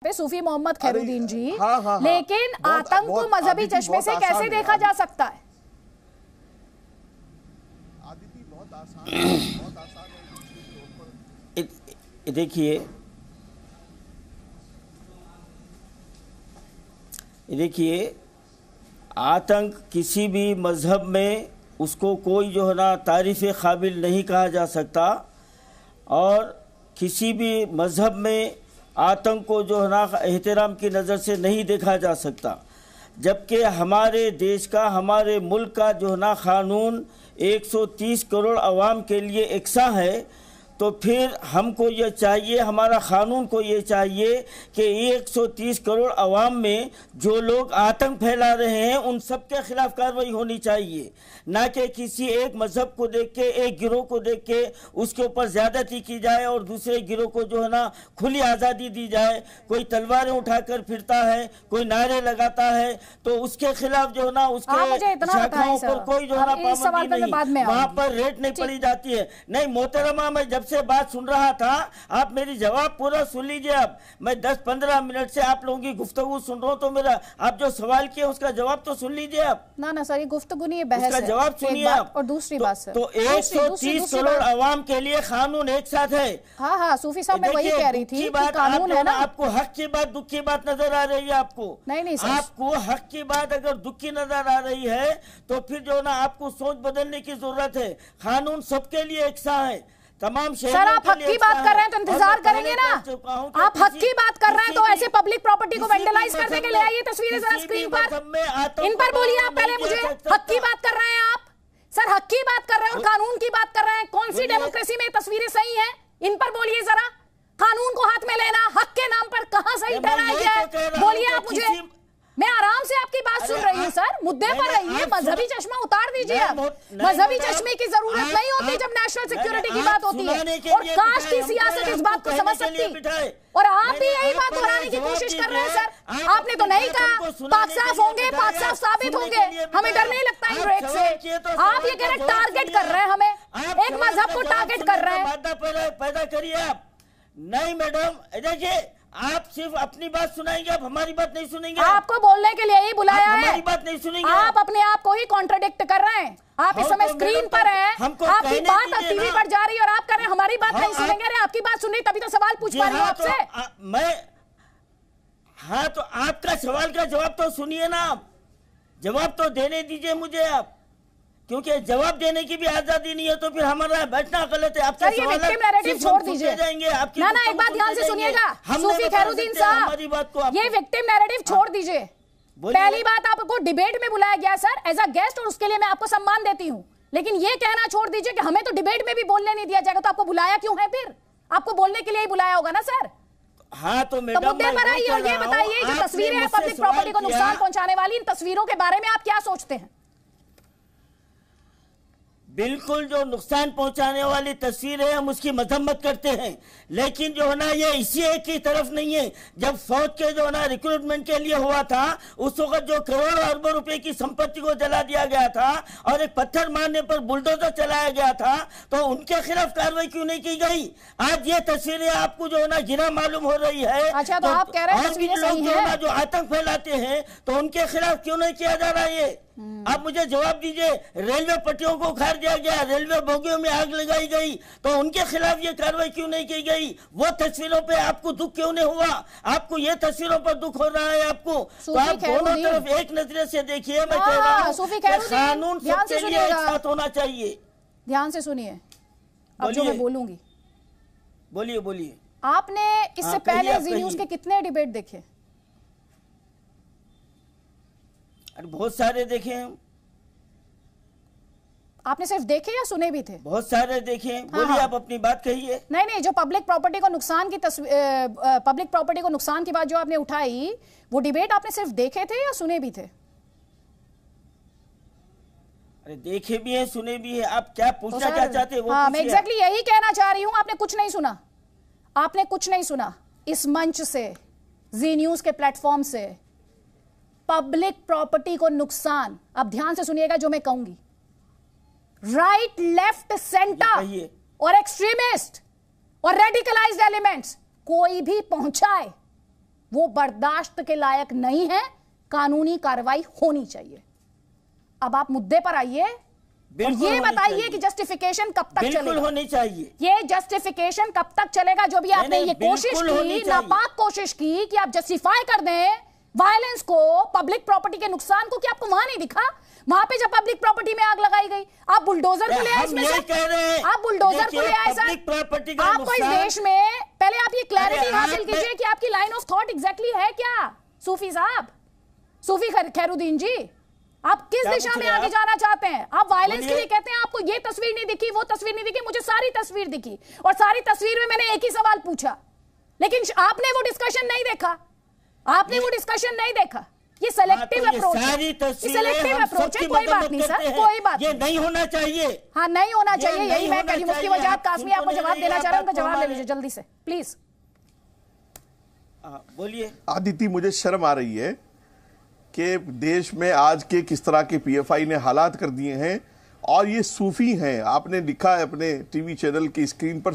पे सूफी मोहम्मद खैरुद्दीन जी। हाँ, लेकिन आतंक को मजहबी चश्मे से कैसे देखा जा सकता है? आदिति बहुत आसान है। देखिए आतंक किसी भी मजहब में उसको कोई जो है ना तारीफ काबिल नहीं कहा जा सकता, और किसी भी मजहब में आतंक को जो है ना एहतराम की नज़र से नहीं देखा जा सकता। जबकि हमारे देश का, हमारे मुल्क का जो है ना कानून 130 करोड़ अवाम के लिए एकसा है, तो फिर हमको ये चाहिए, हमारा कानून को ये चाहिए कि 130 करोड़ अवाम में जो लोग आतंक फैला रहे हैं उन सब के खिलाफ कार्रवाई होनी चाहिए, ना कि किसी एक मजहब को देख के, एक गिरोह को देख के उसके ऊपर ज़्यादती की जाए और दूसरे गिरोह को जो है ना खुली आज़ादी दी जाए। कोई तलवारें उठाकर फिरता है, कोई नारे लगाता है, तो उसके खिलाफ जो है ना उसके शाखाओं पर कोई जो है ना पाबंदी नहीं, वहाँ पर रेट नहीं पड़ी जाती है। नहीं मोहतरमा, मैं जब से बात सुन रहा था, आप मेरी जवाब पूरा सुन लीजिए। अब मैं 10-15 मिनट से आप लोगों की गुफ्तगू सुन रहा हूँ, तो मेरा आप जो सवाल किए उसका जवाब तो सुन लीजिए आप। ना सर, ये गुफ्तगू नहीं है, बहस है। जवाब सुनिए आप। और दूसरी बात सर, तो 130 करोड़ अवाम के लिए कानून एक साथ है। हाँ, सूफी साहब मैं वही कह रही थी कि कानून है ना। आपको हक की बात दुख की बात नजर आ रही है आपको? नहीं सर, आपको हक की बात अगर दुख की नजर आ रही है तो फिर जो ना आपको सोच बदलने की जरूरत है। कानून सबके लिए एक सा है, तमाम सर। आप हक की बात कर रहे हैं तो इंतजार करेंगे ना। आप हक की बात कर रहे हैं तो ऐसे पब्लिक प्रॉपर्टी को वेंडलाइज करने के लिए आइए, तस्वीरें जरा स्क्रीन पर, इन पर बोलिए आप। पहले मुझे हक की बात कर रहे हैं आप सर, हक की बात कर रहे हैं और कानून की बात कर रहे हैं। कौन सी डेमोक्रेसी में तस्वीरें सही हैं, इन पर बोलिए जरा। कानून को हाथ में लेना हक के नाम पर कहां सही ठहराया है, बोलिए आप मुझे। मैं आराम से आपकी बात सुन रही हूँ सर, मुद्दे पर रहिए। मजहबी चश्मा उतार दीजिए अब। मजहबी चश्मे की जरूरत नहीं होती जब नेशनल सिक्योरिटी की बात होती है, और काश की सियासत इस बात को समझ सकती। और आप भी यही बात दोहराने की कोशिश कर रहे हैं सर। आपने तो नहीं कहा पाक साफ होंगे, पाक साफ साबित होंगे, हमें डर नहीं लगता इन रेट से। आप ये कह रहे टारगेट कर रहे हैं हमें, एक मजहब को टारगेट कर रहे हैं। पैदा करिए आप। नहीं मैडम, देखिए आप सिर्फ अपनी बात सुनाएंगे, आप हमारी बात नहीं सुनेंगे। आपको बोलने के लिए ही बुलाया है, हमारी बात नहीं सुनेंगे। आप अपने आप को ही कॉन्ट्रडिक्ट कर रहे हैं। आप इस समय स्क्रीन पर हैं, आपकी बात टीवी पर जा रही है और आप कह रहे हैं हमारी बात नहीं सुनेंगे। अरे आपकी बात सुन रही तभी तो सवाल पूछ पा रही हूँ आपसे मैं। हाँ, तो आपका सवाल का जवाब तो सुनिए ना आप, जवाब तो देने दीजिए मुझे आप, क्योंकि जवाब देने की भी आजादी नहीं है तो फिर हमारा बैठना गलत है। आपके ये विक्टिम नैरेटिव छोड़ दीजिए। ना एक बात ध्यान से सुनिएगा सूफी खैरुद्दीन साहब, ये विक्टिम नैरेटिव छोड़ दीजिए। पहली बात, आपको डिबेट में बुलाया गया सर एज अ गेस्ट, और उसके लिए मैं आपको सम्मान देती हूँ, लेकिन ये कहना छोड़ दीजिए कि हमें तो डिबेट में भी बोलने नहीं दिया जाएगा। तो आपको बुलाया क्यों है? फिर आपको बोलने के लिए ही बुलाया होगा ना सर। हाँ, तो मुद्दे पर आइए और ये बताइए, जो तस्वीरें हैं पब्लिक प्रॉपर्टी को नुकसान पहुंचाने वाली, इन तस्वीरों के बारे में आप क्या सोचते हैं? बिल्कुल, जो नुकसान पहुंचाने वाली तस्वीर है हम उसकी मजम्मत करते हैं, लेकिन जो है ना ये इसी एक की तरफ नहीं है। जब फौज के जो है ना रिक्रूटमेंट के लिए हुआ था, उस वक्त जो करोड़ों अरबों रुपए की संपत्ति को जला दिया गया था और एक पत्थर मारने पर बुलडोजर चलाया गया था, तो उनके खिलाफ कार्रवाई क्यों नहीं की गई? आज ये तस्वीरें आपको जो है ना गिरा मालूम हो रही है। अच्छा, तो आप कह रहे हैं तस्वीरें सही हैं, जो आतंक फैलाते हैं, तो उनके खिलाफ क्यों नहीं किया जा रहा है? आप मुझे जवाब दीजिए। रेलवे पटरियों को उखाड़ दिया गया, रेलवे बोगियों में आग लगाई गई, तो उनके खिलाफ ये कार्रवाई क्यों नहीं की गई? वो तस्वीरों पे आपको दुख क्यों नहीं हुआ? आपको ये तस्वीरों पर दुख हो रहा है आपको, तो आप दोनों तरफ एक नजरिए से देखिए। मैं कह रहा हूं कानून सबके लिए एक साथ होना चाहिए। ध्यान से सुनिए अब जो मैं बोलूंगी। बोलिए। आपने इससे पहले जी न्यूज के कितने डिबेट देखे? अरे बहुत सारे देखे हैं। आपने सिर्फ देखे या सुने भी थे? बहुत सारे देखे हैं। बोलिए, आप अपनी बात कहिए। नहीं, जो पब्लिक प्रॉपर्टी को नुकसान की पब्लिक प्रॉपर्टी को नुकसान की बात जो आपने उठाई, वो डिबेट आपने सिर्फ देखे थे या सुने भी थे? अरे देखे भी है, सुने भी है। आप क्या पूछना क्या चाहते हैं? हाँ, मैं एग्जैक्टली यही कहना चाह रही हूँ। आपने कुछ नहीं सुना, आपने कुछ नहीं सुना। इस मंच से, जी न्यूज के प्लेटफॉर्म से पब्लिक प्रॉपर्टी को नुकसान, अब ध्यान से सुनिएगा जो मैं कहूंगी, राइट, लेफ्ट, सेंटर और एक्सट्रीमिस्ट और रेडिकलाइज्ड एलिमेंट्स कोई भी पहुंचाए वो बर्दाश्त के लायक नहीं है, कानूनी कार्रवाई होनी चाहिए। अब आप मुद्दे पर आइए और ये बताइए कि जस्टिफिकेशन कब तक चलेगा? होनी चाहिए। ये जस्टिफिकेशन कब तक चलेगा? जो भी आपने ये कोशिश की, नापाक कोशिश की कि आप जस्टिफाई कर दें वायलेंस को, पब्लिक प्रॉपर्टी के नुकसान को, कि आपको वहां नहीं दिखा? वहां पे जब पब्लिक प्रॉपर्टी में आग लगाई गई, आप बुलडोजर को ले आए इसमें से? आप बुलडोजर को ले आए सर? आपको इस देश में, पहले आप ये क्लैरिटी हासिल कीजिए कि आपकी लाइन ऑफ थॉट एग्जैक्टली है क्या? सूफी साहब, सूफी खैरुद्दीन जी, आप किस दिशा में आगे जाना चाहते हैं? आप वायलेंस के लिए कहते हैं आपको ये तस्वीर नहीं दिखी, वो तस्वीर नहीं दिखी। मुझे सारी तस्वीर दिखी और सारी तस्वीर में मैंने एक ही सवाल पूछा, लेकिन आपने वो डिस्कशन नहीं देखा। आपने वो डिस्कशन नहीं देखा। ये सेलेक्टिव अप्रोच है, सेलेक्टिव अप्रोच है। कोई बात नहीं सर, कोई बात ये नहीं होना चाहिए। हाँ, नहीं होना चाहिए, यही मैं कह रही हूँ। मुफ्ती वजाहत कासमी आपको जवाब देना चाह रहे हैं, उनका जवाब ले लीजिए जल्दी से प्लीज। बोलिए। आदिति, मुझे शर्म आ रही है कि देश में आज के किस तरह के पीएफआई ने हालात कर दिए हैं, और ये सूफी हैं। आपने लिखा है अपने टीवी चैनल की स्क्रीन पर,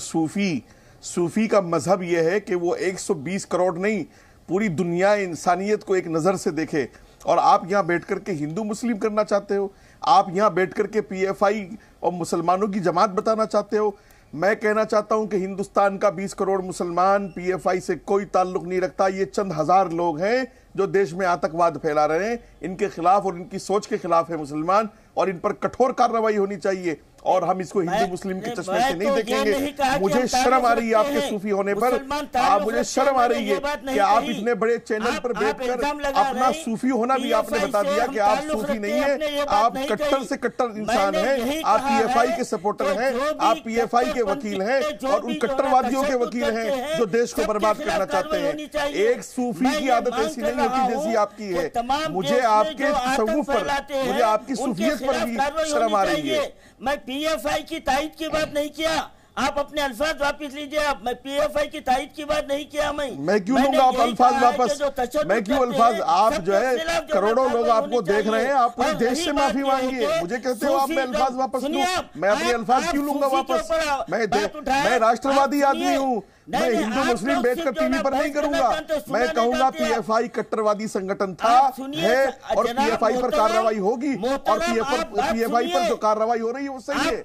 सूफी का मजहब ये है कि वो 120 करोड़ नहीं, पूरी दुनिया इंसानियत को एक नजर से देखे। और आप यहां बैठ करके हिंदू मुस्लिम करना चाहते हो, आप यहां बैठ करके पीएफआई और मुसलमानों की जमात बताना चाहते हो। मैं कहना चाहता हूं कि हिंदुस्तान का 20 करोड़ मुसलमान पीएफआई से कोई ताल्लुक नहीं रखता। ये चंद हजार लोग हैं जो देश में आतंकवाद फैला रहे हैं। इनके खिलाफ और इनकी सोच के खिलाफ है मुसलमान, और इन पर कठोर कार्रवाई होनी चाहिए। और हम इसको हिंदू मुस्लिम के चश्मे से नहीं देखेंगे। मुझे शर्म आ रही है आपके सूफी होने पर। आप, मुझे शर्म आ रही है कि आप इतने बड़े चैनल पर बैठकर अपना सूफी होना भी आपने बता दिया कि आप सूफी नहीं है, आप कट्टर से कट्टर इंसान हैं। आप पीएफआई के सपोर्टर हैं, आप पीएफआई के वकील हैं, और उन कट्टरवादियों के वकील हैं जो देश को बर्बाद करना चाहते हैं। एक सूफी की आदत ऐसी नहीं होती जैसी आपकी है। मुझे आपके तसव्वुफ पर, मुझे आपकी सूफियत पर भी शर्म आ रही है। मैं पीएफआई की तायद की बात नहीं किया, आप अपने अल्फाज वापस लीजिए। आप, मैं पीएफआई की तायद की बात नहीं किया। मैं क्यों लूंगा आप अल्फाज वापस? मैं क्यों अल्फाज? आप जो है, करोड़ों लोग आपको देख रहे हैं, आप पूरे देश से माफी मांगिए। मुझे कहते हो आप मैं अल्फाज वापस लूं? मैं अपने अल्फाज क्यों लूंगा वापस? मैं राष्ट्रवादी आदमी हूँ। मैं हिंदू मुस्लिम बैठकर टीवी पर नहीं करूंगा। मैं कहूंगा पीएफआई कट्टरवादी संगठन था, है, और पीएफआई पर कार्रवाई होगी, और पीएफआई पर जो कार्रवाई हो रही है वो सही है।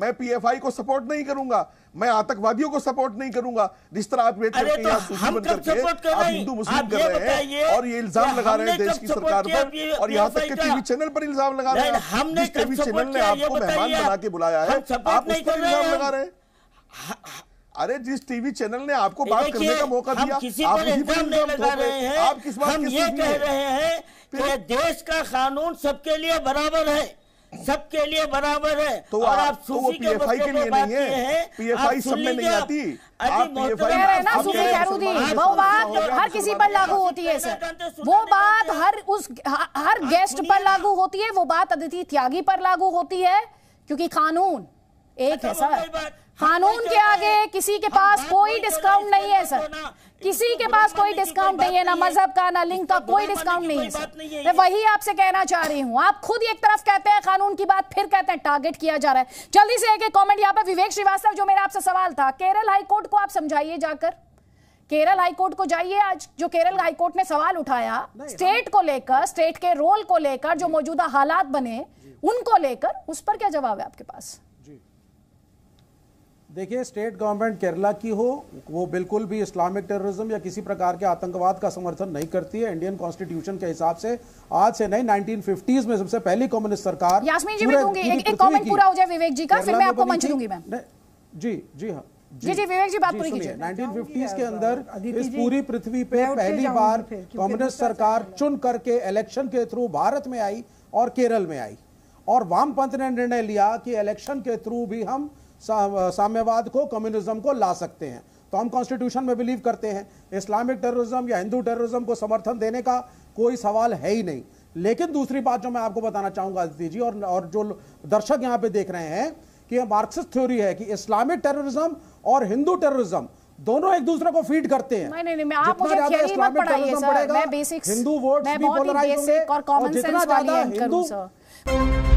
मैं पीएफआई को सपोर्ट नहीं करूंगा, मैं आतंकवादियों को सपोर्ट नहीं करूंगा। जिस तरह आप बैठ करके यहाँ सूफी बन करके आप हिंदू मुस्लिम कर रहे हैं और ये इल्जाम लगा रहे हैं देश की सरकार पर, और यहाँ तक कि टीवी चैनल पर इल्जाम लगा रहे हैं। जिस टीवी चैनल ने आपको मेहमान बना के बुलाया है, आप उस पर इल्जाम लगा रहे हैं। अरे, जिस टीवी चैनल ने आपको बात करने का मौका दिया, आप उसी पर इल्जाम ठोक रहे हैं। आप किस बात के ये कह रहे हैं कि देश का कानून सबके लिए बराबर है, सबके लिए बराबर है। तो आप सूफी के पीएफआई के लिए नहीं है, पीएफआई सब में नहीं आती। आप पीएफआई ना सूफी खैरुद्दीन, वो बात हर किसी पर लागू होती है सर। वो बात हर गेस्ट पर लागू होती है, वो बात अदिति त्यागी पर लागू होती है, क्योंकि कानून एक है सर। कानून के आगे किसी के पास कोई डिस्काउंट नहीं है सर, किसी के पास कोई डिस्काउंट नहीं है, ना मजहब का ना लिंग का, कोई डिस्काउंट नहीं है सर। मैं वही आपसे कहना चाह रही हूँ। आप खुद एक तरफ कहते हैं कानून की बात, फिर कहते हैं टारगेट किया जा रहा है। जल्दी से एक कमेंट यहाँ पर विवेक श्रीवास्तव, जो मेरा आपसे सवाल था, केरल हाईकोर्ट को आप समझाइए जाकर, केरल हाईकोर्ट को जाइए। आज जो केरल हाईकोर्ट ने सवाल उठाया स्टेट को लेकर, स्टेट के रोल को लेकर, जो मौजूदा हालात बने उनको लेकर, उस पर क्या जवाब है आपके पास? देखिए, स्टेट गवर्नमेंट केरला की हो, वो बिल्कुल भी इस्लामिक टेररिज्म या किसी प्रकार के आतंकवाद का समर्थन नहीं करती है। इंडियन कॉन्स्टिट्यूशन के हिसाब से आज से नहीं, 1950s में सबसे पहली कम्युनिस्ट सरकार। यास्मीन जी भी दूंगी, एक कमेंट पूरा हो जाए विवेक जी का, फिर मैं आपको मंच दूंगी। मैम जी हाँ जी विवेक जी बात पूरी कीजिए। 1950s के अंदर इस पूरी पृथ्वी पे पहली बार कम्युनिस्ट सरकार चुन करके इलेक्शन के थ्रू भारत में आई और केरल में आई, और वामपंथ ने निर्णय लिया कि इलेक्शन के थ्रू भी हम साम्यवाद को, कम्युनिज्म को ला सकते हैं। तो हम कॉन्स्टिट्यूशन में बिलीव करते हैं, इस्लामिक टेररिज्म या हिंदू टेररिज्म को समर्थन देने का कोई सवाल है ही नहीं। लेकिन दूसरी बात जो मैं आपको बताना चाहूंगा अदिति जी, और जो दर्शक यहां पे देख रहे हैं, कि मार्क्सिस्ट थ्योरी है कि इस्लामिक टेररिज्म और हिंदू टेररिज्म दोनों एक दूसरे को फीड करते हैं। नहीं, आप मुझे थियरी मत पढ़ाइए सर, मैं बेसिक्स, हिंदू वोट्स भी पोलराइज होंगे, और कॉमन सेंस वाली एंकर हूं सर।